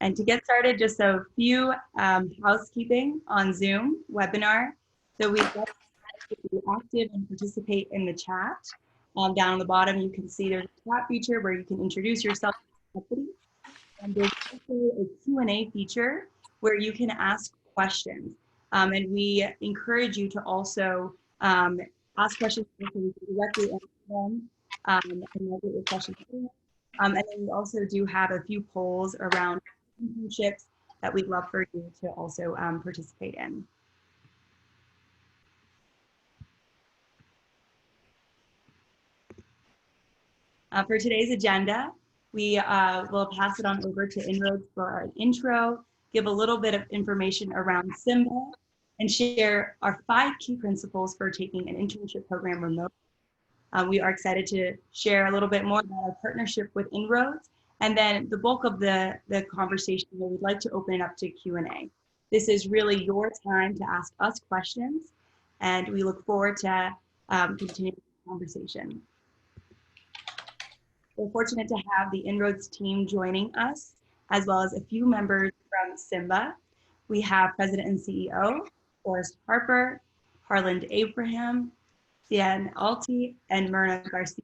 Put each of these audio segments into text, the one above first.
And to get started, just a few housekeeping on Zoom webinar. So we'd like to be active and participate in the chat. Down on the bottom, you can see there's a chat feature where you can introduce yourself to the company. And there's also a Q&A feature where you can ask questions. And we encourage you to also ask questions directly on them and we'll get your questions in. And then we also do have a few polls around internships that we'd love for you to also participate in. For today's agenda, we will pass it on over to INROADS for an intro, give a little bit of information around Symba, and share our 5 key principles for taking an internship program remote. We are excited to share a little bit more about our partnership with INROADS, and then the bulk of the conversation, we'd like to open it up to Q&A. This is really your time to ask us questions, and we look forward to continuing the conversation. We're fortunate to have the INROADS team joining us, as well as a few members from Symba. We have President and CEO, Forrest Harper, Harland Abraham, Sian Alti, and Myrna Garcia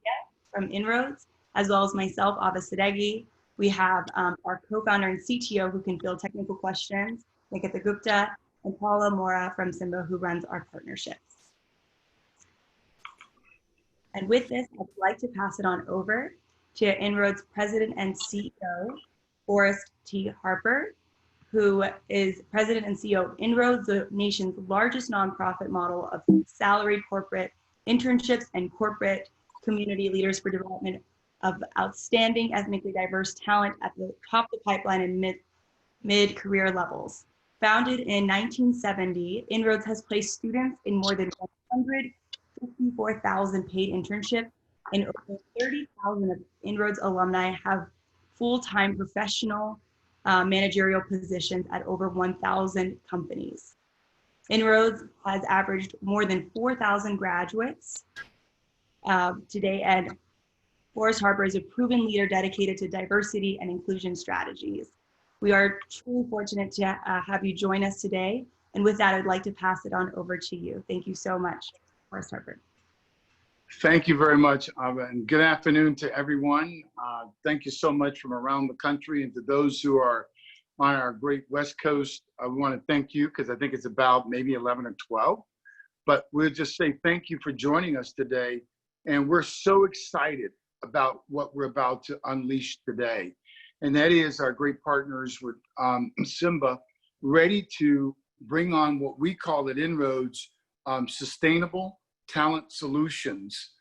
from INROADS, as well as myself, Ava Sadeghi. We have our co-founder and CTO who can field technical questions, Nikita Gupta, and Paula Mora from Symba, who runs our partnerships. And with this, I'd like to pass it on over to INROADS President and CEO, Forrest T. Harper, who is President and CEO of INROADS, the nation's largest nonprofit model of salaried corporate internships and corporate community leaders for development of outstanding ethnically diverse talent at the top of the pipeline and mid-career levels. Founded in 1970, INROADS has placed students in more than 154,000 paid internships, and over 30,000 of INROADS alumni have full-time professional managerial positions at over 1,000 companies. INROADS has averaged more than 4,000 graduates today, and Forrest Harper is a proven leader dedicated to diversity and inclusion strategies. We are truly fortunate to have you join us today. And with that, I'd like to pass it on over to you. Thank you so much, Forrest Harper. Thank you very much, Ava, and good afternoon to everyone. Thank you so much from around the country, and to those who are on our great West Coast, I want to thank you because I think it's about maybe 11 or 12. But we'll just say thank you for joining us today. And we're so excited about what we're about to unleash today. And that is our great partners with Symba, ready to bring on what we call at INROADS sustainable talent solutions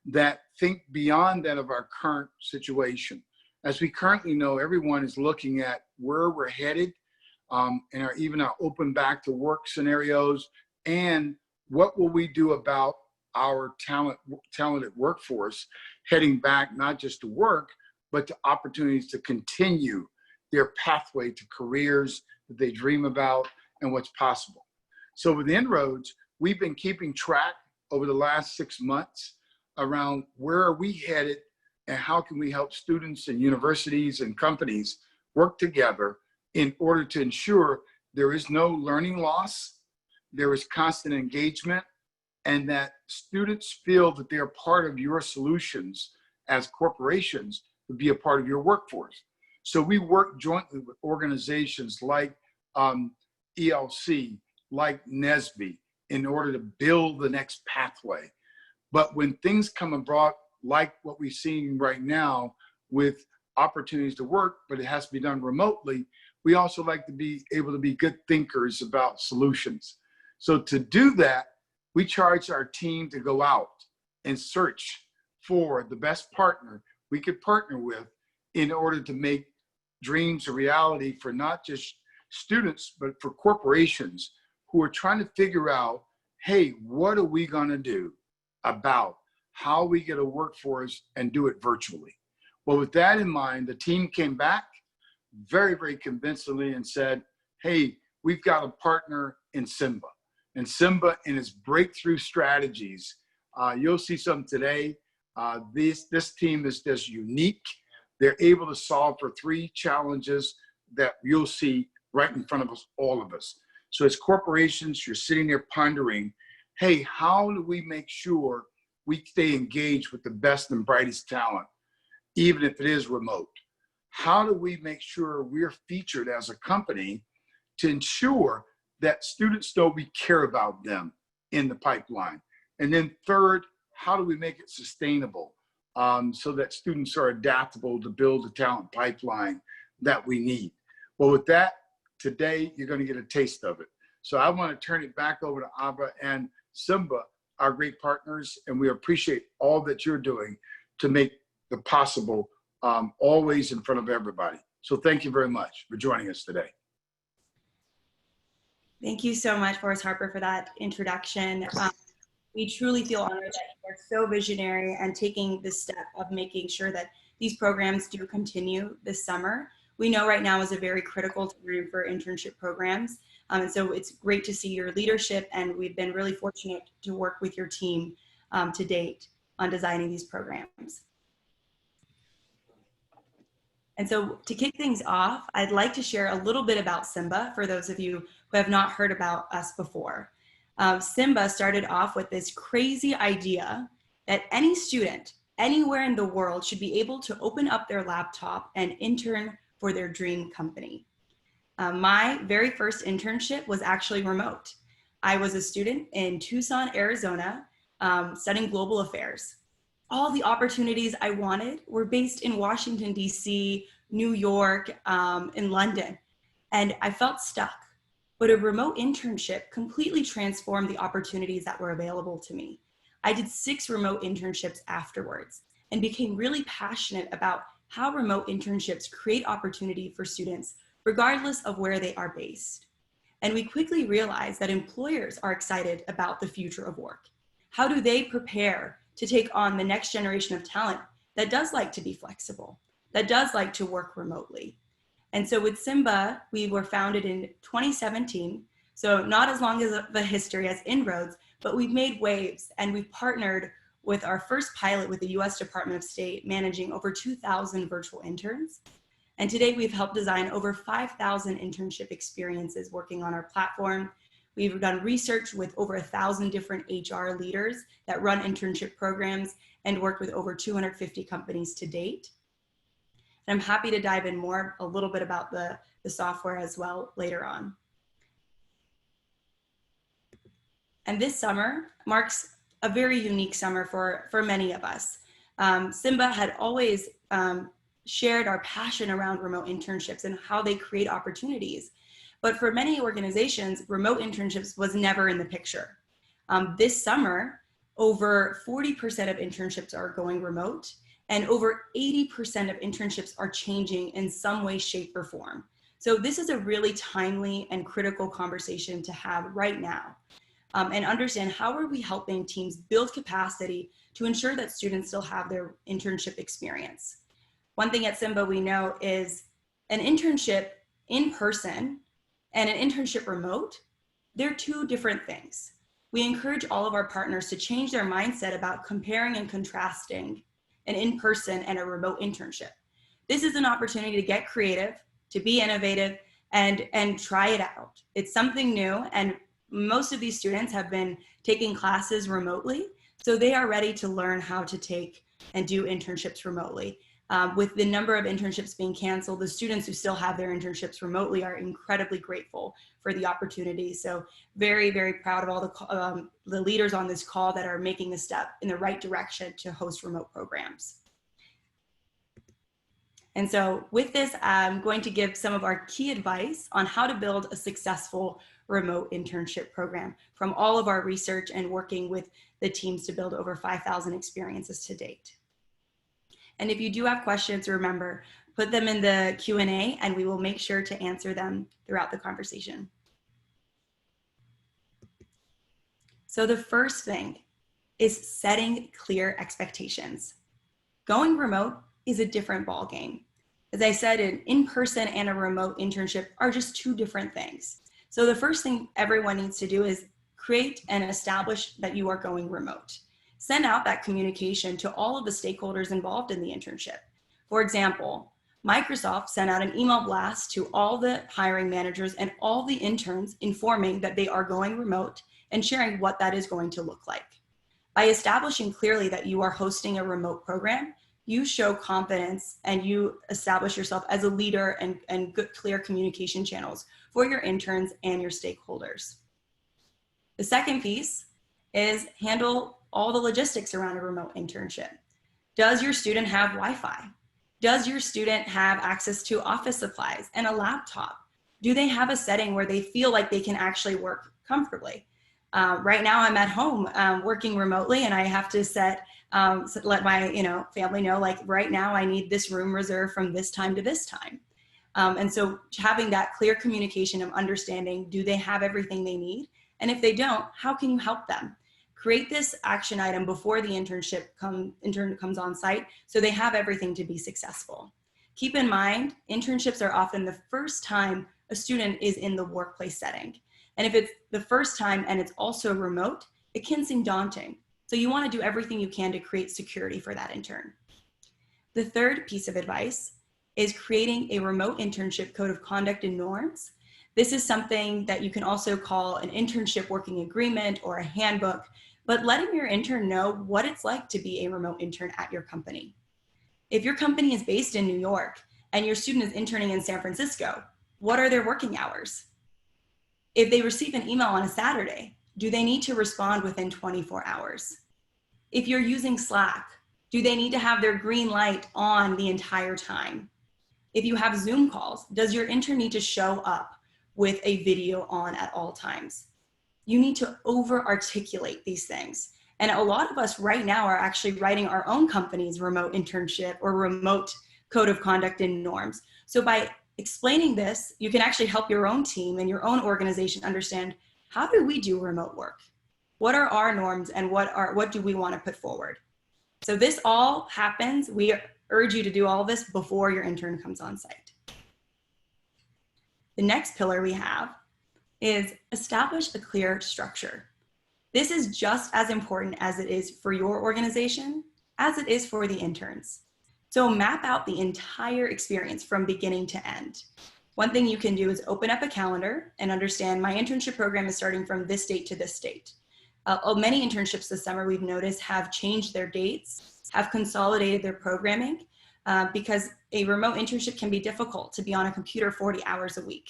that think beyond that of our current situation. As we currently know, everyone is looking at where we're headed and even our open back to work scenarios, and what will we do about our talented workforce heading back, not just to work, but to opportunities to continue their pathway to careers that they dream about and what's possible. So with INROADS, we've been keeping track over the last 6 months around where are we headed and how can we help students and universities and companies work together in order to ensure there is no learning loss, there is constant engagement, and that students feel that they're part of your solutions as corporations to be a part of your workforce. So we work jointly with organizations like ELC, like NSBE, in order to build the next pathway. But when things come abroad, like what we're seeing right now with opportunities to work, but it has to be done remotely, we also like to be able to be good thinkers about solutions. So to do that, we charge our team to go out and search for the best partner we could partner with in order to make dreams a reality for not just students, but for corporations who are trying to figure out, hey, what are we gonna do about how we get a workforce and do it virtually? Well, with that in mind, the team came back very, very convincingly and said, hey, we've got a partner in Symba. And Symba and its breakthrough strategies, you'll see some today. This team is just unique. They're able to solve for 3 challenges that you'll see right in front of us, all of us. So as corporations, you're sitting there pondering, hey, how do we make sure we stay engaged with the best and brightest talent, even if it is remote? How do we make sure we're featured as a company to ensure that students know we care about them in the pipeline? And then third, how do we make it sustainable so that students are adaptable to build the talent pipeline that we need? Well, with that, today you're going to get a taste of it. So I want to turn it back over to Abba and Symba, our great partners, and we appreciate all that you're doing to make the possible always in front of everybody. So thank you very much for joining us today. Thank you so much, Forrest Harper, for that introduction. We truly feel honored that you are so visionary and taking the step of making sure that these programs do continue this summer. We know right now is a very critical time for internship programs. And so it's great to see your leadership, and we've been really fortunate to work with your team to date on designing these programs. And so to kick things off, I'd like to share a little bit about Symba for those of you who have not heard about us before. Symba started off with this crazy idea that any student anywhere in the world should be able to open up their laptop and intern for their dream company. My very first internship was actually remote. I was a student in Tucson, Arizona, studying global affairs. All the opportunities I wanted were based in Washington, DC, New York, in London, and I felt stuck. But a remote internship completely transformed the opportunities that were available to me. I did 6 remote internships afterwards and became really passionate about how remote internships create opportunity for students regardless of where they are based. And we quickly realized that employers are excited about the future of work. How do they prepare to take on the next generation of talent that does like to be flexible, that does like to work remotely? And so with Symba, we were founded in 2017, so not as long as the history as INROADS, but we've made waves, and we've partnered with our first pilot with the US Department of State, managing over 2,000 virtual interns. And today we've helped design over 5,000 internship experiences working on our platform. We've done research with over 1,000 different HR leaders that run internship programs and worked with over 250 companies to date. And I'm happy to dive in more a little bit about the software as well later on. And this summer marks a very unique summer for many of us. Symba had always shared our passion around remote internships and how they create opportunities. But for many organizations, remote internships was never in the picture. This summer, over 40% of internships are going remote, and over 80% of internships are changing in some way, shape, or form. So this is a really timely and critical conversation to have right now, and understand how are we helping teams build capacity to ensure that students still have their internship experience. One thing at Symba we know is an internship in person and an internship remote, they're 2 different things. We encourage all of our partners to change their mindset about comparing and contrasting an in-person and a remote internship. This is an opportunity to get creative, to be innovative, and try it out. It's something new, and most of these students have been taking classes remotely, so they are ready to learn how to take and do internships remotely. With the number of internships being canceled, the students who still have their internships remotely are incredibly grateful for the opportunity. So very, very proud of all the leaders on this call that are making the step in the right direction to host remote programs. And so with this, I'm going to give some of our key advice on how to build a successful remote internship program from all of our research and working with the teams to build over 5,000 experiences to date. And if you do have questions, remember, put them in the Q&A and we will make sure to answer them throughout the conversation. So the first thing is setting clear expectations. Going remote is a different ballgame. As I said, an in-person and a remote internship are just 2 different things. So the first thing everyone needs to do is create and establish that you are going remote. Send out that communication to all of the stakeholders involved in the internship. For example, Microsoft sent out an email blast to all the hiring managers and all the interns informing that they are going remote and sharing what that is going to look like. By establishing clearly that you are hosting a remote program, you show confidence and you establish yourself as a leader and good, clear communication channels for your interns and your stakeholders. The second piece is handle all the logistics around a remote internship. Does your student have Wi-Fi? Does your student have access to office supplies and a laptop? Do they have a setting where they feel like they can actually work comfortably? Right now I'm at home working remotely, and I have to let my family know, like, right now I need this room reserved from this time to this time. And so having that clear communication of understanding, do they have everything they need? And if they don't, how can you help them? Create this action item before the intern comes on site so they have everything to be successful. Keep in mind, internships are often the first time a student is in the workplace setting. And if it's the first time and it's also remote, it can seem daunting. So you want to do everything you can to create security for that intern. The third piece of advice is creating a remote internship code of conduct and norms. This is something that you can also call an internship working agreement or a handbook, but letting your intern know what it's like to be a remote intern at your company. If your company is based in New York and your student is interning in San Francisco, what are their working hours? If they receive an email on a Saturday, do they need to respond within 24 hours? If you're using Slack, do they need to have their green light on the entire time? If you have Zoom calls, does your intern need to show up with a video on at all times? You need to over-articulate these things. And a lot of us right now are actually writing our own company's remote internship or remote code of conduct and norms. So by explaining this, you can actually help your own team and your own organization understand, how do we do remote work? What are our norms and what do we want to put forward? So this all happens. We urge you to do all this before your intern comes on site. The next pillar we have is establish a clear structure. This is just as important as it is for your organization as it is for the interns. So map out the entire experience from beginning to end. One thing you can do is open up a calendar and understand, my internship program is starting from this date to this date. Many internships this summer we've noticed have changed their dates, have consolidated their programming, because a remote internship can be difficult to be on a computer 40 hours a week.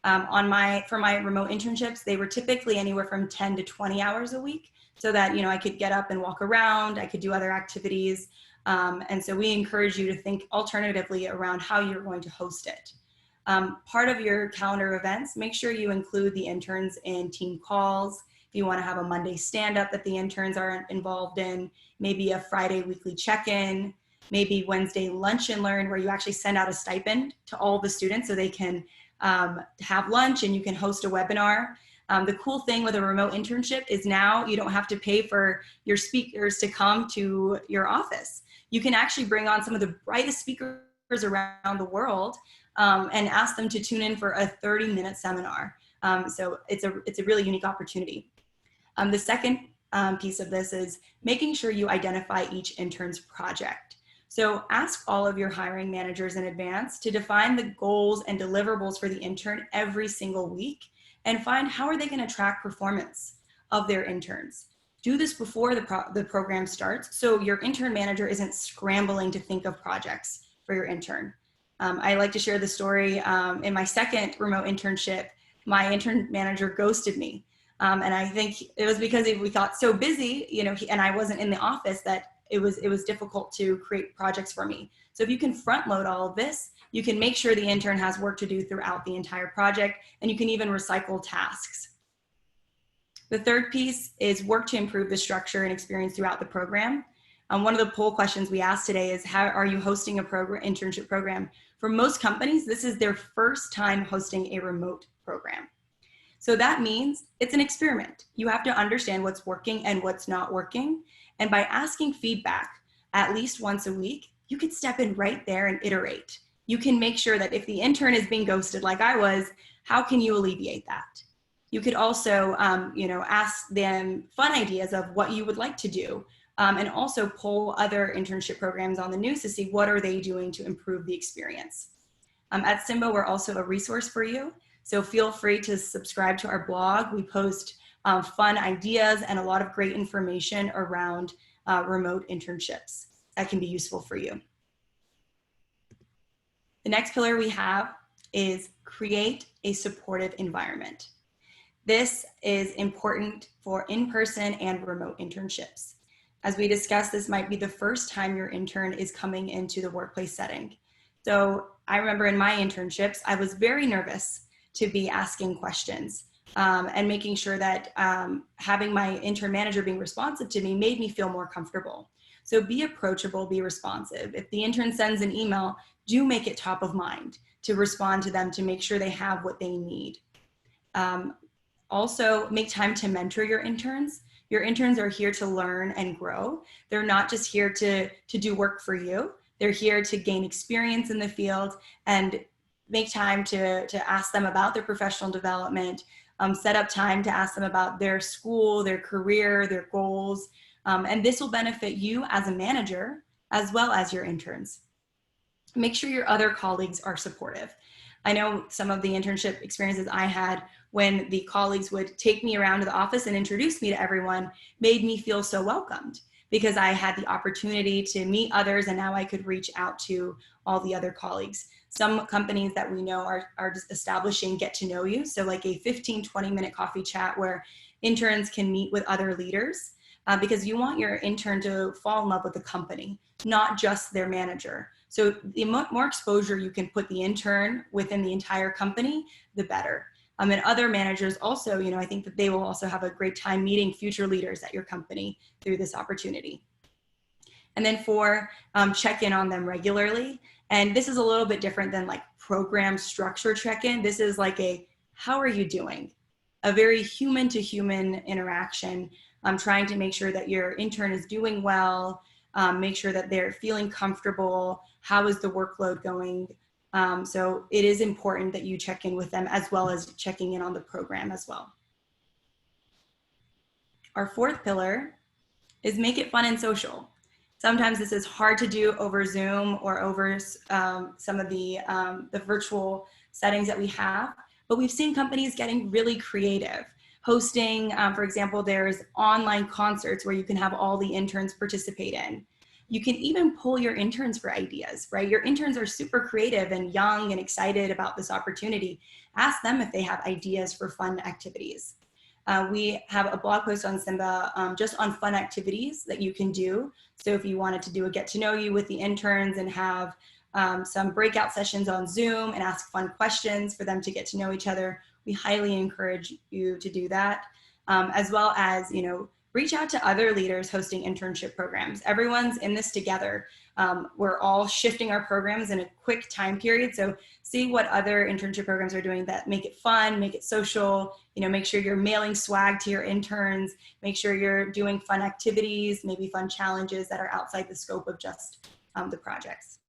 For my remote internships, they were typically anywhere from 10 to 20 hours a week, so that I could get up and walk around, I could do other activities. And so we encourage you to think alternatively around how you're going to host it. Part of your calendar events, make sure you include the interns in team calls. If you want to have a Monday stand-up that the interns are involved in, maybe a Friday weekly check-in, maybe Wednesday lunch and learn, where you actually send out a stipend to all the students so they can have lunch and you can host a webinar. The cool thing with a remote internship is now you don't have to pay for your speakers to come to your office. You can actually bring on some of the brightest speakers around the world and ask them to tune in for a 30-minute seminar. So it's a really unique opportunity. The second piece of this is making sure you identify each intern's project. So ask all of your hiring managers in advance to define the goals and deliverables for the intern every single week, and find how are they going to track performance of their interns. Do this before the program starts, so your intern manager isn't scrambling to think of projects for your intern. I like to share the story. In my second remote internship, my intern manager ghosted me. And I think it was because we got so busy, and I wasn't in the office, that it was difficult to create projects for me. So if you can front load all of this, you can make sure the intern has work to do throughout the entire project, and you can even recycle tasks. The third piece is work to improve the structure and experience throughout the program. One of the poll questions we asked today is, how are you hosting a internship program? For most companies, this is their first time hosting a remote program. So that means it's an experiment. You have to understand what's working and what's not working. And by asking feedback at least once a week, you can step in right there and iterate. You can make sure that if the intern is being ghosted like I was, how can you alleviate that? You could also ask them fun ideas of what you would like to do. and also poll other internship programs on the news to see what are they doing to improve the experience. At Symba, we're also a resource for you. So feel free to subscribe to our blog. We post fun ideas and a lot of great information around remote internships that can be useful for you. The next pillar we have is create a supportive environment. This is important for in-person and remote internships. As we discussed, this might be the first time your intern is coming into the workplace setting. So I remember in my internships, I was very nervous to be asking questions and making sure that having my intern manager being responsive to me made me feel more comfortable. So be approachable, be responsive. If the intern sends an email, do make it top of mind to respond to them to make sure they have what they need. Also, make time to mentor your interns. Your interns are here to learn and grow. They're not just here to do work for you. They're here to gain experience in the field and make time to ask them about their professional development, set up time to ask them about their school, their career, their goals. And this will benefit you as a manager as well as your interns. Make sure your other colleagues are supportive. I know some of the internship experiences I had when the colleagues would take me around to the office and introduce me to everyone made me feel so welcomed because I had the opportunity to meet others and now I could reach out to all the other colleagues. Some companies that we know are just establishing get to know you. So like a 15-20 minute coffee chat where interns can meet with other leaders because you want your intern to fall in love with the company, not just their manager. So the more exposure you can put the intern within the entire company, the better. And other managers also, I think that they will also have a great time meeting future leaders at your company through this opportunity. And then check in on them regularly. And this is a little bit different than like program structure check-in. This is like how are you doing? A very human to human interaction. Trying to make sure that your intern is doing well, make sure that they're feeling comfortable. How is the workload going? So it is important that you check in with them as well as checking in on the program as well. Our fourth pillar is make it fun and social. Sometimes this is hard to do over Zoom or over some of the virtual settings that we have, but we've seen companies getting really creative. Hosting, for example, there's online concerts where you can have all the interns participate in. You can even pull your interns for ideas, right? Your interns are super creative and young and excited about this opportunity. Ask them if they have ideas for fun activities. We have a blog post on Symba just on fun activities that you can do. So if you wanted to do a get to know you with the interns and have some breakout sessions on Zoom and ask fun questions for them to get to know each other, we highly encourage you to do that, as well as, reach out to other leaders hosting internship programs. Everyone's in this together. We're all shifting our programs in a quick time period. So see what other internship programs are doing that make it fun, make it social, make sure you're mailing swag to your interns, make sure you're doing fun activities, maybe fun challenges that are outside the scope of just the projects.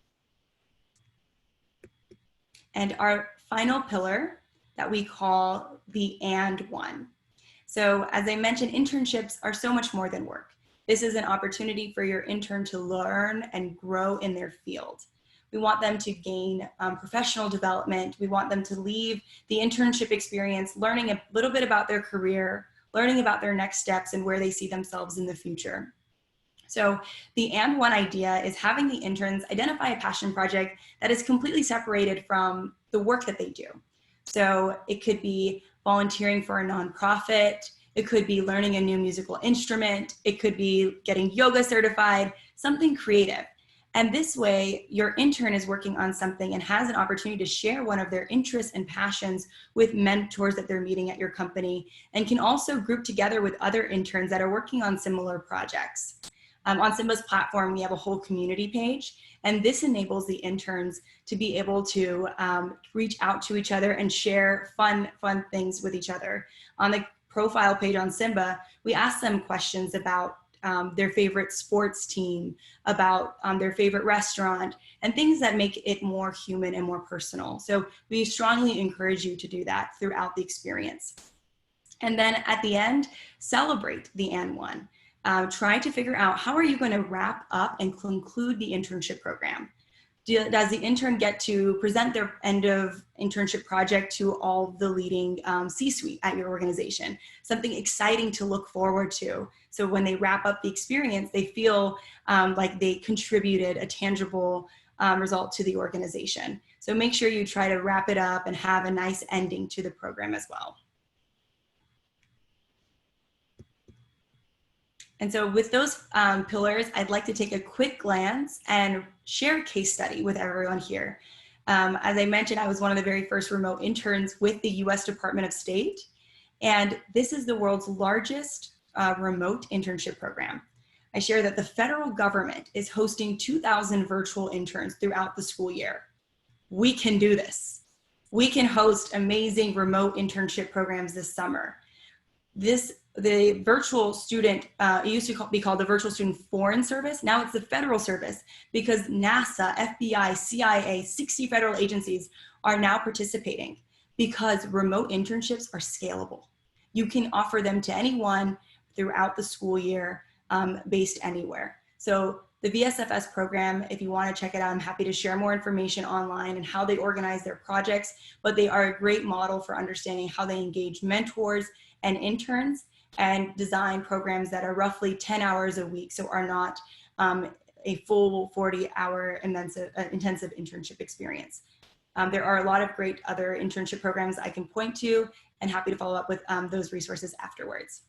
And our final pillar that we call the and one. So as I mentioned, internships are so much more than work. This is an opportunity for your intern to learn and grow in their field. We want them to gain professional development. We want them to leave the internship experience learning a little bit about their career, learning about their next steps and where they see themselves in the future. So the and one idea is having the interns identify a passion project that is completely separated from the work that they do. So it could be volunteering for a nonprofit. It could be learning a new musical instrument. It could be getting yoga certified, something creative. And this way, your intern is working on something and has an opportunity to share one of their interests and passions with mentors that they're meeting at your company, and can also group together with other interns that are working on similar projects. On Symba's platform, we have a whole community page, and this enables the interns to be able to reach out to each other and share fun things with each other. On the profile page on Symba, we ask them questions about their favorite sports team, about their favorite restaurant, and things that make it more human and more personal. So we strongly encourage you to do that throughout the experience. And then at the end, celebrate the and one. try to figure out how are you going to wrap up and conclude the internship program. Does the intern get to present their end of internship project to all the leading C-suite at your organization? Something exciting to look forward to. So when they wrap up the experience, they feel like they contributed a tangible result to the organization. So make sure you try to wrap it up and have a nice ending to the program as well. And so with those pillars, I'd like to take a quick glance and share a case study with everyone here. As I mentioned, I was one of the very first remote interns with the US Department of State. And this is the world's largest remote internship program. I share that the federal government is hosting 2,000 virtual interns throughout the school year. We can do this. We can host amazing remote internship programs this summer. The virtual student, it used to be called the Virtual Student Foreign Service. Now it's the federal service because NASA, FBI, CIA, 60 federal agencies are now participating because remote internships are scalable. You can offer them to anyone throughout the school year based anywhere. So the VSFS program, if you want to check it out, I'm happy to share more information online and how they organize their projects, but they are a great model for understanding how they engage mentors and interns and design programs that are roughly 10 hours a week, so are not a full 40-hour intensive internship experience. There are a lot of great other internship programs I can point to, and happy to follow up with those resources afterwards.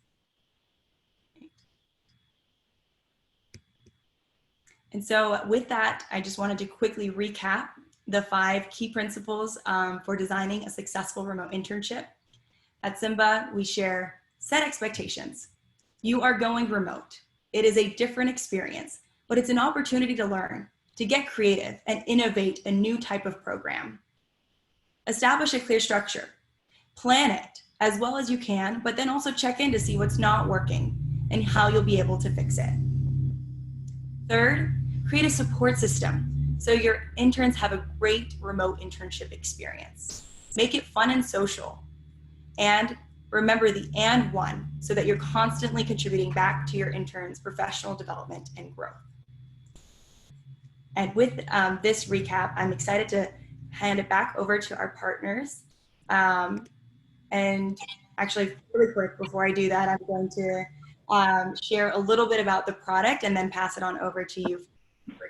And so with that, I just wanted to quickly recap the 5 key principles for designing a successful remote internship. At Symba, we share set expectations. You are going remote. It is a different experience, but it's an opportunity to learn, to get creative and innovate a new type of program. Establish a clear structure. Plan it as well as you can, but then also check in to see what's not working and how you'll be able to fix it. Third, create a support system so your interns have a great remote internship experience. Make it fun and social. And remember the and one so that you're constantly contributing back to your interns' professional development and growth. And with this recap, I'm excited to hand it back over to our partners. And actually, really quick, before I do that, I'm going to share a little bit about the product and then pass it on over to you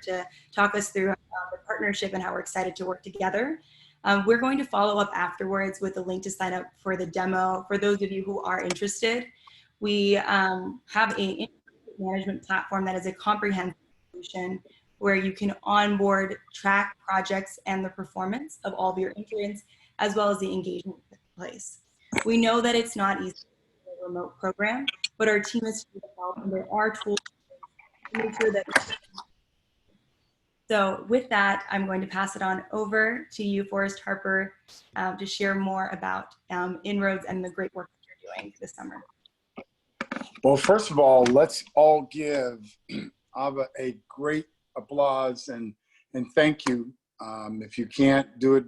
to talk us through the partnership and how we're excited to work together. We're going to follow up afterwards with a link to sign up for the demo. For those of you who are interested, we have a management platform that is a comprehensive solution where you can onboard, track projects and the performance of all of your interns, as well as the engagement place. We know that it's not easy for a remote program, but our team is here to help, and there are tools to make sure that. So with that, I'm going to pass it on over to you, Forrest Harper, to share more about INROADS and the great work that you're doing this summer. Well, first of all, let's all give Ava a great applause and thank you. If you can't do it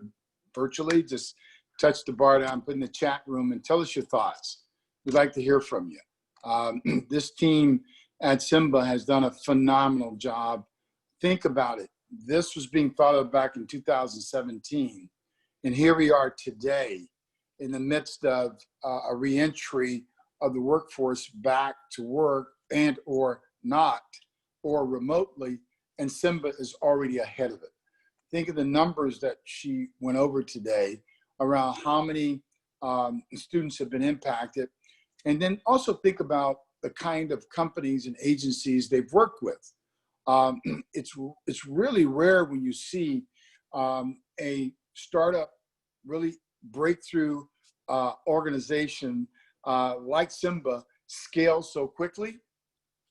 virtually, just touch the bar down, put in the chat room, and tell us your thoughts. We'd like to hear from you. This team at Symba has done a phenomenal job. Think about it. This was being thought of back in 2017. And here we are today in the midst of a reentry of the workforce back to work and or not, or remotely, and Symba is already ahead of it. Think of the numbers that she went over today around how many students have been impacted. And then also think about the kind of companies and agencies they've worked with. It's really rare when you see a startup really breakthrough organization like Symba scale so quickly,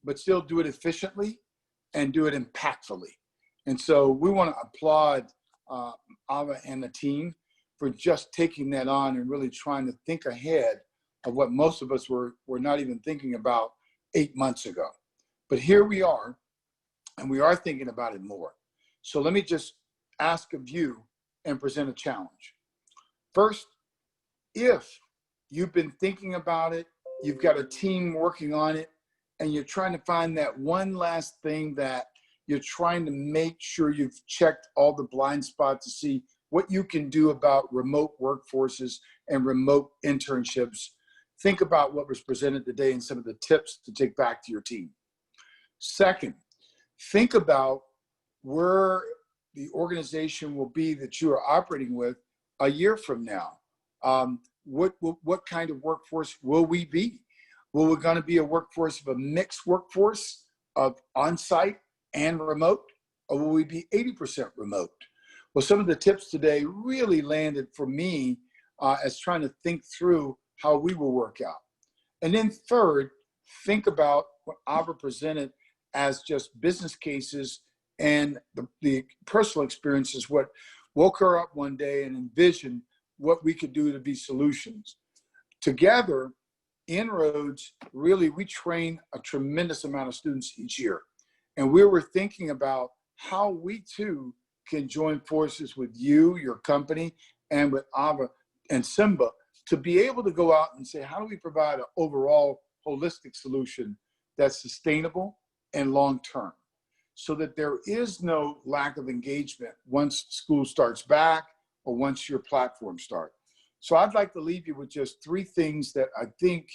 but still do it efficiently and do it impactfully. And so we want to applaud Ava and the team for just taking that on and really trying to think ahead of what most of us were not even thinking about 8 months ago. But here we are, and we are thinking about it more. So let me just ask of you and present a challenge. First, if you've been thinking about it, you've got a team working on it, and you're trying to find that one last thing that you're trying to make sure you've checked all the blind spots to see what you can do about remote workforces and remote internships. Think about what was presented today and some of the tips to take back to your team. Second, think about where the organization will be that you are operating with a year from now. What kind of workforce will we be? Will we going to be a workforce of a mixed workforce of on-site and remote, or will we be 80% remote? Well, some of the tips today really landed for me as trying to think through how we will work out. And then third, think about what Ava presented as just business cases and the personal experiences, what woke her up one day and envisioned what we could do to be solutions. Together, INROADS, really, we train a tremendous amount of students each year. And we were thinking about how we too can join forces with you, your company, and with Ava and Symba to be able to go out and say, how do we provide an overall holistic solution that's sustainable and long-term, so that there is no lack of engagement once school starts back or once your platform starts. So I'd like to leave you with just 3 things that I think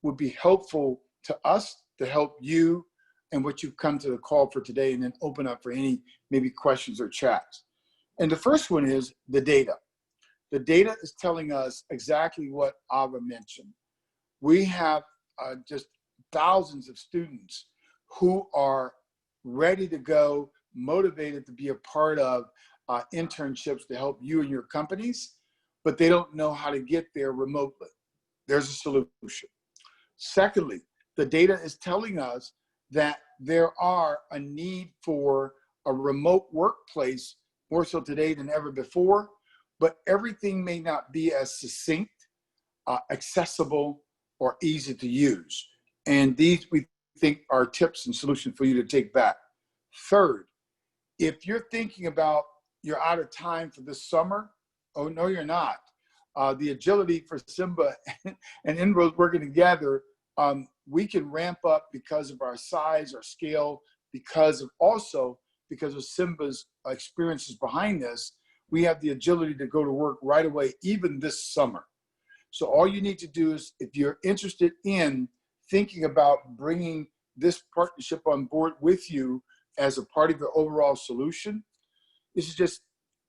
would be helpful to us to help you and what you've come to the call for today, and then open up for any maybe questions or chats. And the first one is the data. The data is telling us exactly what Ava mentioned. We have just thousands of students who are ready to go, motivated to be a part of internships to help you and your companies, but they don't know how to get there remotely. There's a solution. Secondly, the data is telling us that there are a need for a remote workplace more so today than ever before, but everything may not be as succinct, accessible, or easy to use. And these we think are tips and solutions for you to take back. Third, if you're thinking about you're out of time for this summer, oh no, you're not. The agility for Symba and INROADS working together, we can ramp up because of our size, our scale, because of Symba's experiences behind this. We have the agility to go to work right away, even this summer. So all you need to do is, if you're interested in thinking about bringing this partnership on board with you as a part of the overall solution, is just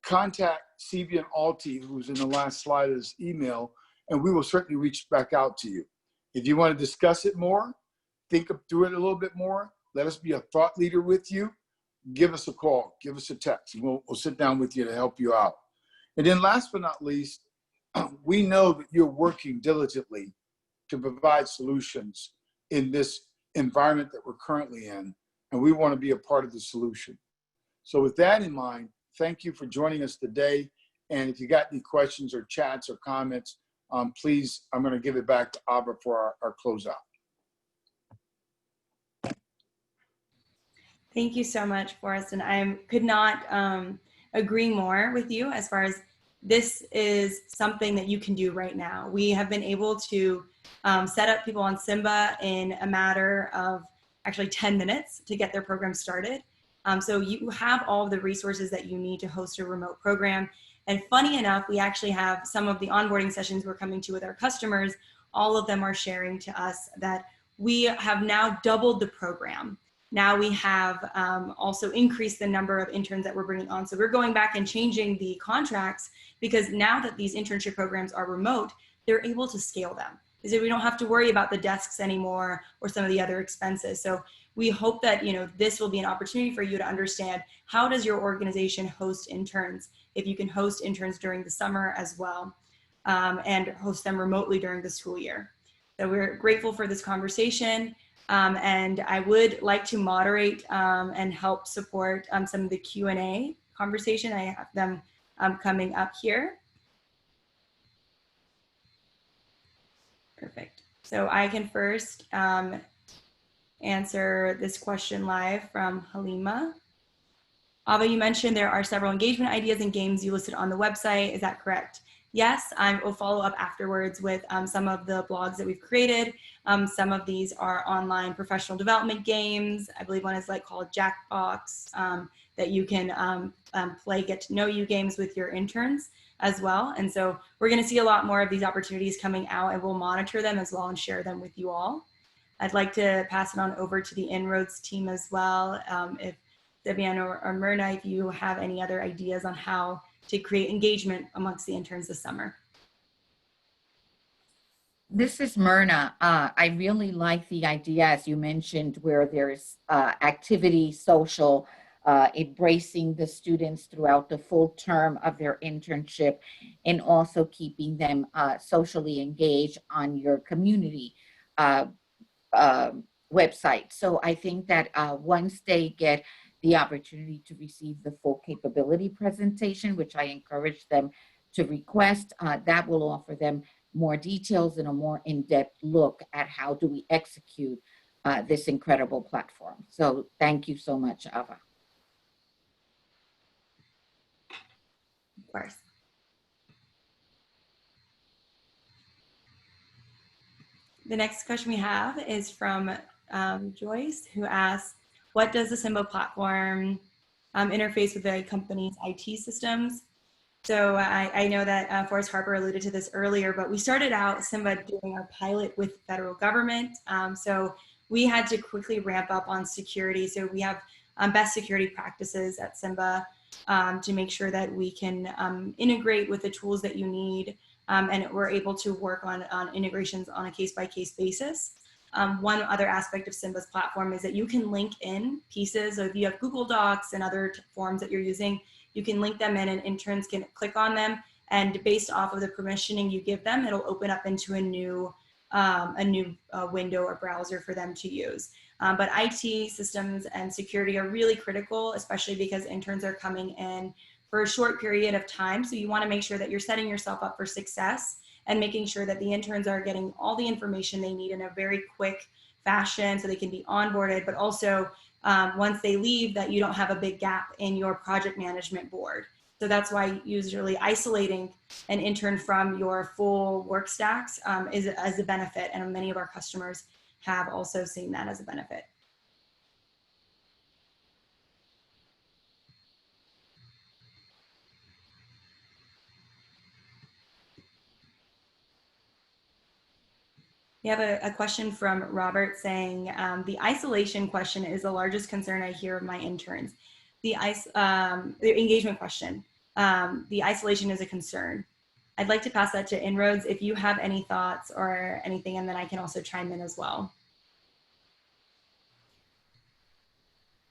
contact CV and Alti, who's in the last slide of this email, and we will certainly reach back out to you. If you want to discuss it more, think through it a little bit more, let us be a thought leader with you, give us a call, give us a text, and we'll sit down with you to help you out. And then last but not least, we know that you're working diligently to provide solutions in this environment that we're currently in, and we want to be a part of the solution. So with that in mind, thank you for joining us today. And if you got any questions or chats or comments, please, I'm going to give it back to Ava for our closeout. Thank you so much, Forrest. And I could not agree more with you as far as this is something that you can do right now. We have been able to set up people on Symba in a matter of actually 10 minutes to get their program started. So you have all of the resources that you need to host a remote program. And funny enough, we actually have some of the onboarding sessions we're coming to with our customers. All of them are sharing to us that we have now doubled the program. Now we have also increased the number of interns that we're bringing on. So we're going back and changing the contracts, because now that these internship programs are remote, they're able to scale them. Because we don't have to worry about the desks anymore or some of the other expenses. So we hope that this will be an opportunity for you to understand, how does your organization host interns, if you can host interns during the summer as well, and host them remotely during the school year. So we're grateful for this conversation. And I would like to moderate and help support some of the Q&A conversation. I have them coming up here. Perfect. So I can first answer this question live from Halima. Ava, you mentioned there are several engagement ideas and games you listed on the website. Is that correct? Yes, I will follow up afterwards with some of the blogs that we've created. Some of these are online professional development games. I believe one is like called Jackbox, that you can play get to know you games with your interns as well. And so we're going to see a lot more of these opportunities coming out, and we'll monitor them as well and share them with you all. I'd like to pass it on over to the INROADS team as well. If Debian or Myrna, if you have any other ideas on how to create engagement amongst the interns this summer. This is Myrna. I really like the idea, as you mentioned, where there's activity, social, embracing the students throughout the full term of their internship, and also keeping them socially engaged on your community website. So I think that once they get the opportunity to receive the full capability presentation, which I encourage them to request, that will offer them more details and a more in-depth look at how do we execute this incredible platform. So thank you so much, Ava. Of course. The next question we have is from Joyce, who asks, what does the Symba platform interface with the company's IT systems? So I know that Forrest Harper alluded to this earlier, but we started out Symba doing our pilot with the federal government. So we had to quickly ramp up on security. So we have best security practices at Symba to make sure that we can integrate with the tools that you need. And we're able to work on integrations on a case-by-case basis. One other aspect of Symba's platform is that you can link in pieces. So if you have Google Docs and other forms that you're using, you can link them in and interns can click on them. And based off of the permissioning you give them, it'll open up into a new window or browser for them to use. But IT systems and security are really critical, especially because interns are coming in for a short period of time. So you want to make sure that you're setting yourself up for success and making sure that the interns are getting all the information they need in a very quick fashion so they can be onboarded, but also once they leave, that you don't have a big gap in your project management board. So that's why usually isolating an intern from your full work stacks is as a benefit, and many of our customers have also seen that as a benefit. We have a question from Robert saying, the isolation question is the largest concern I hear of my interns. The engagement question, the isolation is a concern. I'd like to pass that to INROADS if you have any thoughts or anything, and then I can also chime in as well.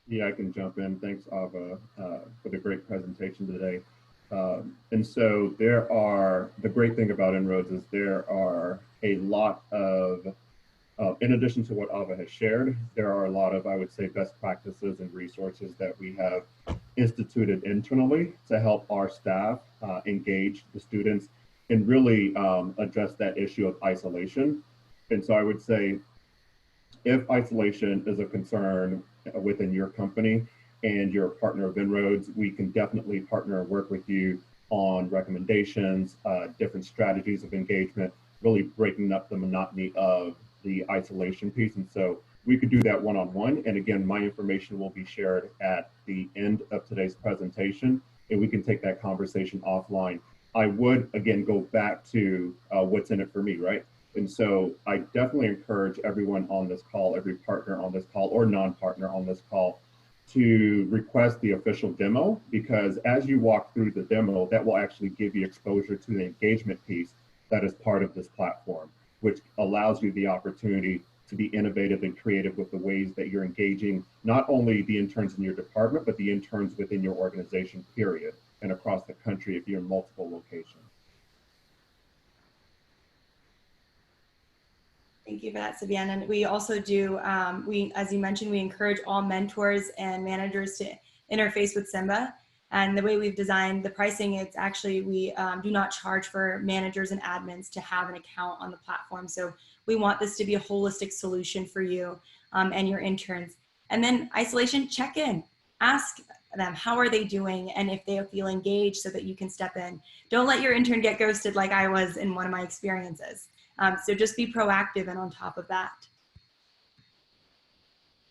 Yeah, I can jump in. Thanks, Ava, for the great presentation today. And so the great thing about INROADS is there are a lot of, in addition to what Ava has shared, there are a lot of, I would say, best practices and resources that we have instituted internally to help our staff engage the students and really address that issue of isolation. And so I would say, if isolation is a concern within your company and you're a partner of INROADS, we can definitely partner and work with you on recommendations, different strategies of engagement, really breaking up the monotony of the isolation piece. And so we could do that one-on-one. And again, my information will be shared at the end of today's presentation, and we can take that conversation offline. I would, again, go back to what's in it for me, right? And so I definitely encourage everyone on this call, every partner on this call or non-partner on this call, to request the official demo, because as you walk through the demo, that will actually give you exposure to the engagement piece that is part of this platform, which allows you the opportunity to be innovative and creative with the ways that you're engaging not only the interns in your department, but the interns within your organization, period, and across the country if you're in multiple locations. Thank you for that, Sabian. And we also do, as you mentioned, we encourage all mentors and managers to interface with Symba. And the way we've designed the pricing, it's actually, we do not charge for managers and admins to have an account on the platform. So we want this to be a holistic solution for you and your interns. And then isolation, check in. Ask them. How are they doing? And if they feel engaged, so that you can step in. Don't let your intern get ghosted like I was in one of my experiences. So just be proactive and on top of that.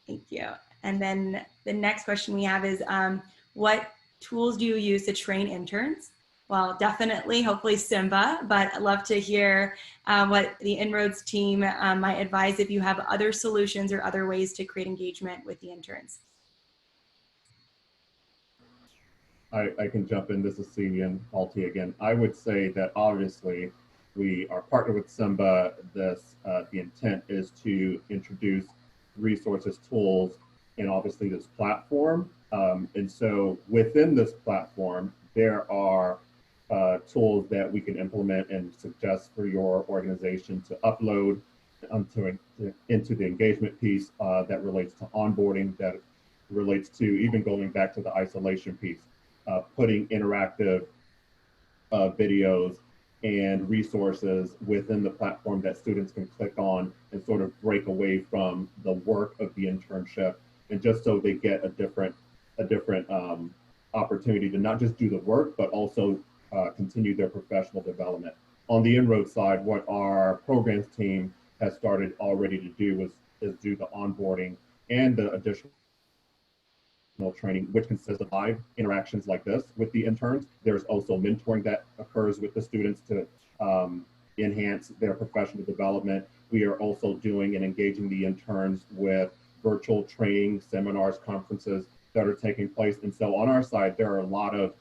Thank you. And then the next question we have is, what tools do you use to train interns? Well, definitely, hopefully Symba, but I'd love to hear what the INROADS team might advise if you have other solutions or other ways to create engagement with the interns. I can jump in. This is Cian Alti again. I would say that obviously we are partnered with Symba. The intent is to introduce resources, tools, and obviously this platform. And so within this platform, there are tools that we can implement and suggest for your organization to upload into the engagement piece that relates to onboarding, that relates to even going back to the isolation piece. Putting interactive videos and resources within the platform that students can click on and sort of break away from the work of the internship, and just so they get a different opportunity to not just do the work, but also continue their professional development. On the INROADS side, what our programs team has started already to do is do the onboarding and the additional training, which consists of live interactions like this with the interns. There's also mentoring that occurs with the students to enhance their professional development. We are also doing and engaging the interns with virtual training, seminars, conferences that are taking place. And so on our side, there are a lot of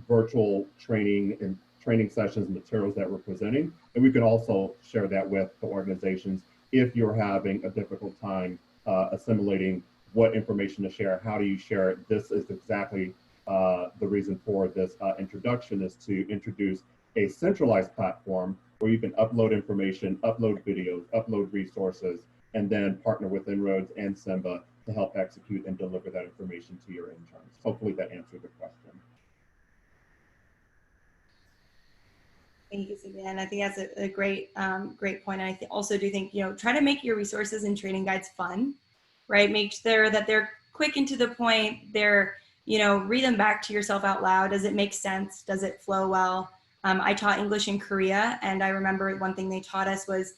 virtual training and training sessions and materials that we're presenting. And we can also share that with the organizations if you're having a difficult time assimilating what information to share, how do you share it? This is exactly the reason for this introduction, is to introduce a centralized platform where you can upload information, upload videos, upload resources, and then partner with INROADS and Symba to help execute and deliver that information to your interns. Hopefully that answered the question. Thank you, Sylvian. I think that's a great, great point. And I also do think, try to make your resources and training guides fun, right? Make sure that they're quick and to the point. They're, read them back to yourself out loud. Does it make sense? Does it flow well? I taught English in Korea, and I remember one thing they taught us was,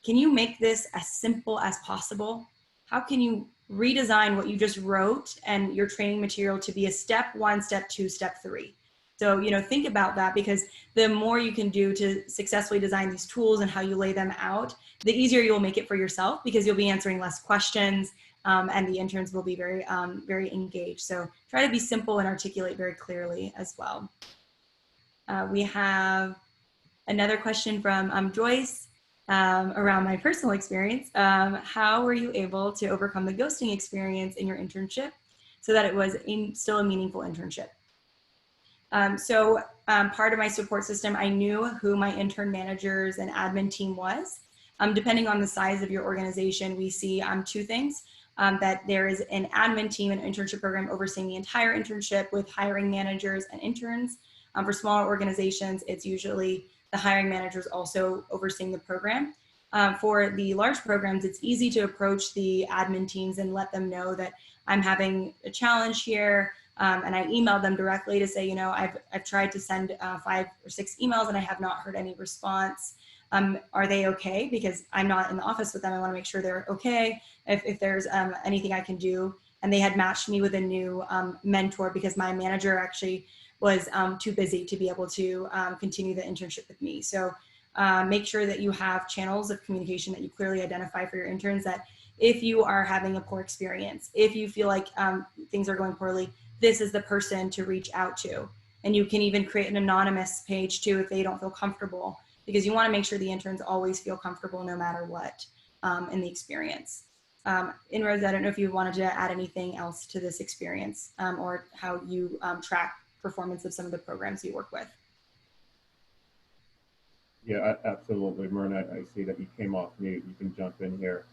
can you make this as simple as possible? How can you redesign what you just wrote and your training material to be a step 1, step 2, step 3? So, think about that, because the more you can do to successfully design these tools and how you lay them out, the easier you'll make it for yourself, because you'll be answering less questions and the interns will be very, very engaged. So try to be simple and articulate very clearly as well. We have another question from Joyce around my personal experience. How were you able to overcome the ghosting experience in your internship so that it was still a meaningful internship? Part of my support system, I knew who my intern managers and admin team was. Depending on the size of your organization, we see 2 things. That there is an admin team and internship program overseeing the entire internship with hiring managers and interns. For smaller organizations, it's usually the hiring managers also overseeing the program. For the large programs, it's easy to approach the admin teams and let them know that I'm having a challenge here. And I emailed them directly to say, I've tried to send 5 or 6 emails and I have not heard any response. Are they okay? Because I'm not in the office with them. I want to make sure they're okay. If there's anything I can do. And they had matched me with a new mentor, because my manager actually was too busy to be able to continue the internship with me. So make sure that you have channels of communication that you clearly identify for your interns, that if you are having a poor experience, if you feel like things are going poorly, this is the person to reach out to. And you can even create an anonymous page too if they don't feel comfortable, because you want to make sure the interns always feel comfortable no matter what in the experience. INROADS, I don't know if you wanted to add anything else to this experience or how you track performance of some of the programs you work with. Yeah, absolutely. Myrna, I see that you came off mute. You can jump in here.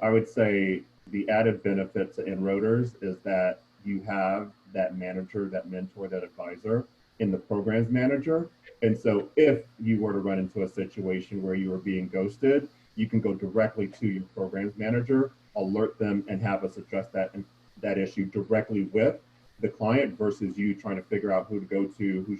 I would say the added benefit to INROADers is that you have that manager, that mentor, that advisor in the programs manager. And so if you were to run into a situation where you were being ghosted, you can go directly to your programs manager, alert them, and have us address that issue directly with the client versus you trying to figure out who to go to, who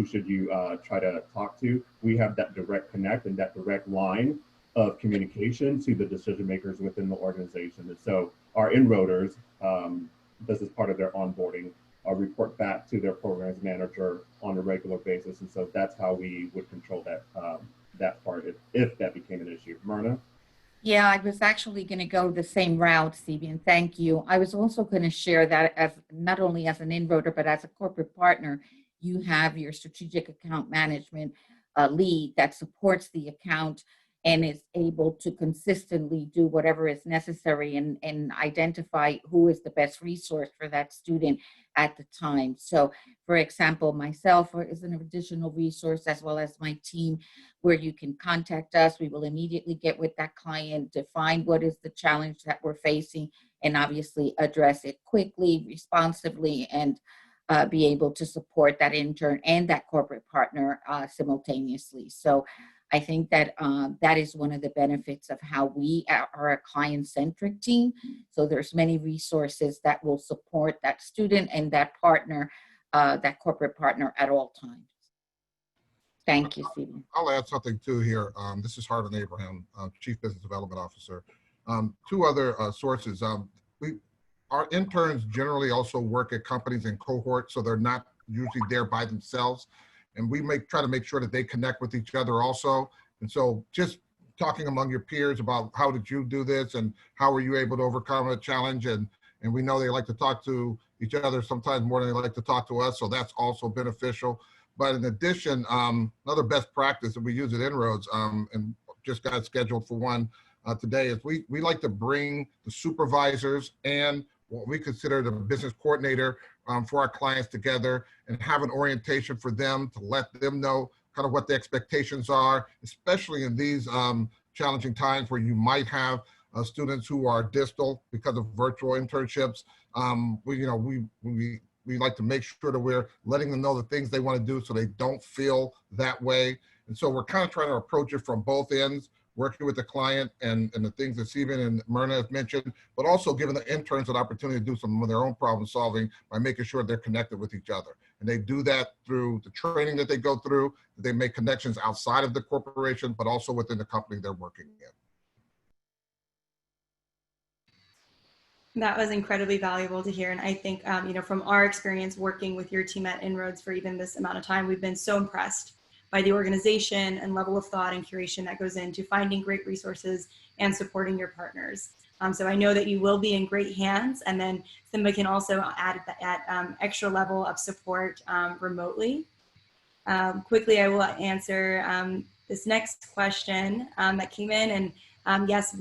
should you try to talk to. We have that direct connect and that direct line of communication to the decision makers within the organization. And so our enroaders, this is part of their onboarding, report back to their programs manager on a regular basis. And so that's how we would control that, that part if that became an issue. Myrna? Yeah, I was actually going to go the same route, Stevie, and thank you. I was also going to share that as not only as an enroader, but as a corporate partner, you have your strategic account management lead that supports the account and is able to consistently do whatever is necessary and identify who is the best resource for that student at the time. So, for example, myself is an additional resource, as well as my team, where you can contact us. We will immediately get with that client, define what is the challenge that we're facing, and obviously address it quickly, responsively, and be able to support that intern and that corporate partner simultaneously. So I think that that is one of the benefits of how we are a client-centric team. So there's many resources that will support that student and that partner, that corporate partner at all times. Thank you, Stephen. I'll add something too here. This is Harvin Abraham, Chief Business Development Officer. Two other sources. Our interns generally also work at companies in cohorts, so they're not usually there by themselves. And we try to make sure that they connect with each other also. And so just talking among your peers about how did you do this and how were you able to overcome a challenge? And we know they like to talk to each other sometimes more than they like to talk to us. So that's also beneficial. But in addition, another best practice that we use at INROADS and just got scheduled for one today is we like to bring the supervisors and what we consider the business coordinator for our clients together and have an orientation for them to let them know kind of what the expectations are, especially in these challenging times where you might have students who are distal because of virtual internships. We like to make sure that we're letting them know the things they want to do so they don't feel that way. And so we're kind of trying to approach it from both ends, working with the client and the things that Stephen and Myrna have mentioned, but also giving the interns an opportunity to do some of their own problem solving by making sure they're connected with each other. And they do that through the training that they go through. They make connections outside of the corporation, but also within the company they're working in. That was incredibly valuable to hear. And I think, from our experience working with your team at INROADS for even this amount of time, we've been so impressed by the organization and level of thought and curation that goes into finding great resources and supporting your partners. So I know that you will be in great hands, and then Symba can also add that extra level of support remotely. Quickly, I will answer this next question that came in, and yes,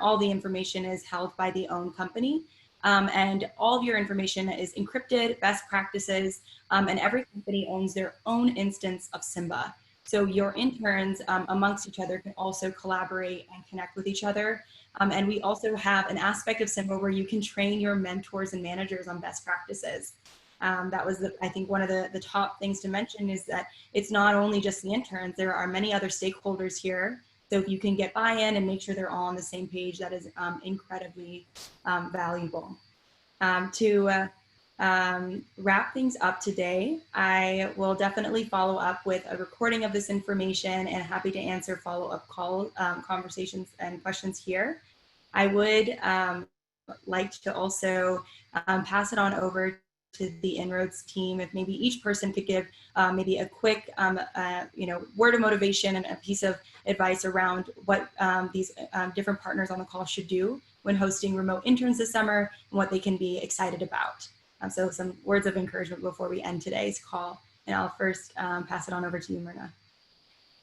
all the information is held by the own company. And all of your information is encrypted, best practices, and every company owns their own instance of Symba. So your interns amongst each other can also collaborate and connect with each other. And we also have an aspect of Symba where you can train your mentors and managers on best practices. That was, I think, one of the top things to mention is that it's not only just the interns, there are many other stakeholders here. So if you can get buy-in and make sure they're all on the same page, that is incredibly valuable. To wrap things up today, I will definitely follow up with a recording of this information and happy to answer follow-up conversations and questions here. I would like to also pass it on over to the INROADS team. If maybe each person could give maybe a quick word of motivation and a piece of advice around what these different partners on the call should do when hosting remote interns this summer and what they can be excited about. So some words of encouragement before we end today's call. And I'll first pass it on over to you, Myrna.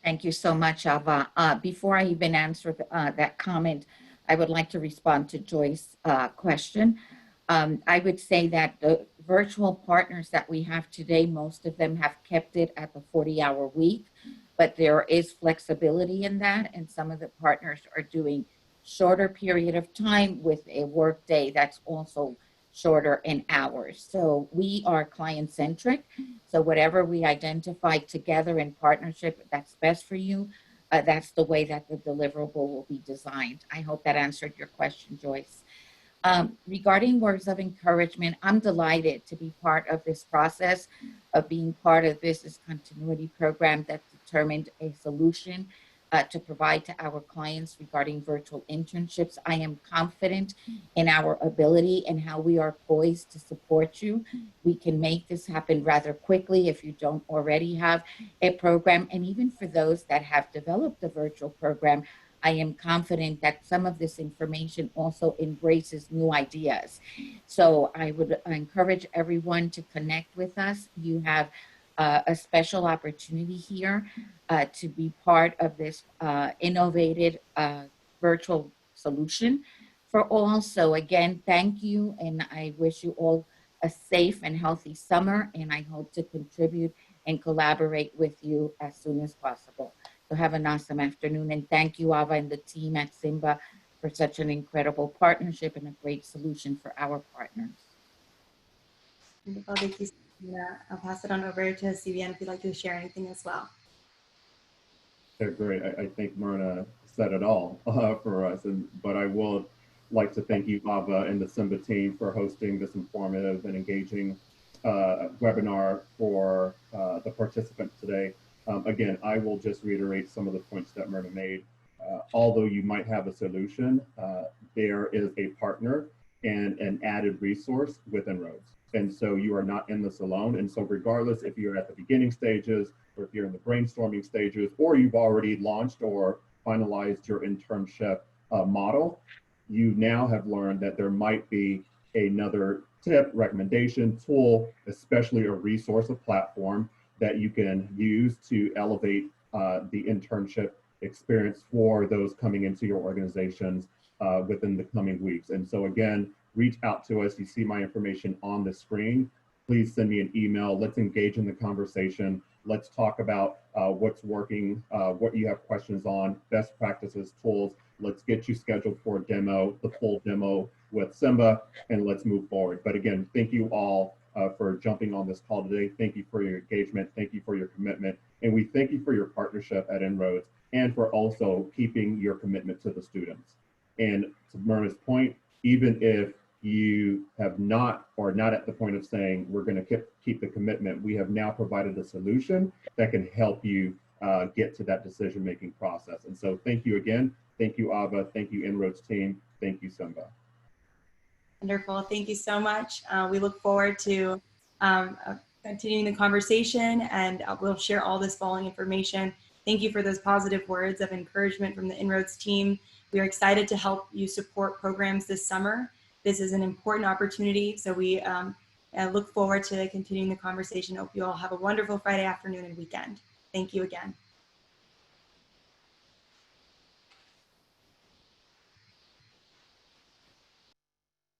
Thank you so much, Ava. Before I even answer that comment, I would like to respond to Joyce's question. I would say that the virtual partners that we have today, most of them have kept it at the 40-hour week, but there is flexibility in that. And some of the partners are doing shorter period of time with a work day that's also shorter in hours. So we are client-centric. So whatever we identify together in partnership that's best for you, that's the way that the deliverable will be designed. I hope that answered your question, Joyce. Regarding words of encouragement, I'm delighted to be part of this process of being part of business continuity program that determined a solution to provide to our clients regarding virtual internships. I am confident in our ability and how we are poised to support you. We can make this happen rather quickly if you don't already have a program. And even for those that have developed a virtual program, I am confident that some of this information also embraces new ideas. So I would encourage everyone to connect with us. You have a special opportunity here to be part of this innovative virtual solution for all. So again, thank you, and I wish you all a safe and healthy summer, and I hope to contribute and collaborate with you as soon as possible. So have an awesome afternoon, and thank you, Ava, and the team at Symba for such an incredible partnership and a great solution for our partners. Wonderful. Thank you. I'll pass it on over to CVN if you'd like to share anything as well. They're great. I think Myrna said it all for us, but I will like to thank you, Ava, and the Symba team for hosting this informative and engaging webinar for the participants today. Again, I will just reiterate some of the points that Myrna made. Although you might have a solution, there is a partner and an added resource with INROADS. And so you are not in this alone. And so regardless if you're at the beginning stages, or if you're in the brainstorming stages, or you've already launched or finalized your internship model, you now have learned that there might be another tip, recommendation, tool, especially a resource, a platform that you can use to elevate the internship experience for those coming into your organizations within the coming weeks. And so again, reach out to us. You see my information on the screen. Please send me an email. Let's engage in the conversation. Let's talk about what's working, what you have questions on, best practices, tools. Let's get you scheduled for a demo, the full demo with Symba, and let's move forward. But again, thank you all for jumping on this call today. Thank you for your engagement. Thank you for your commitment. And we thank you for your partnership at INROADS and for also keeping your commitment to the students. And to Myrna's point, even if you have not or not at the point of saying we're going to keep the commitment, we have now provided a solution that can help you get to that decision-making process. And so thank you again. Thank you, Ava. Thank you, INROADS team. Thank you, Symba. Wonderful. Thank you so much. We look forward to continuing the conversation, and we'll share all this following information. Thank you for those positive words of encouragement from the INROADS team. We are excited to help you support programs this summer. This is an important opportunity, so we look forward to continuing the conversation. Hope you all have a wonderful Friday afternoon and weekend. Thank you again.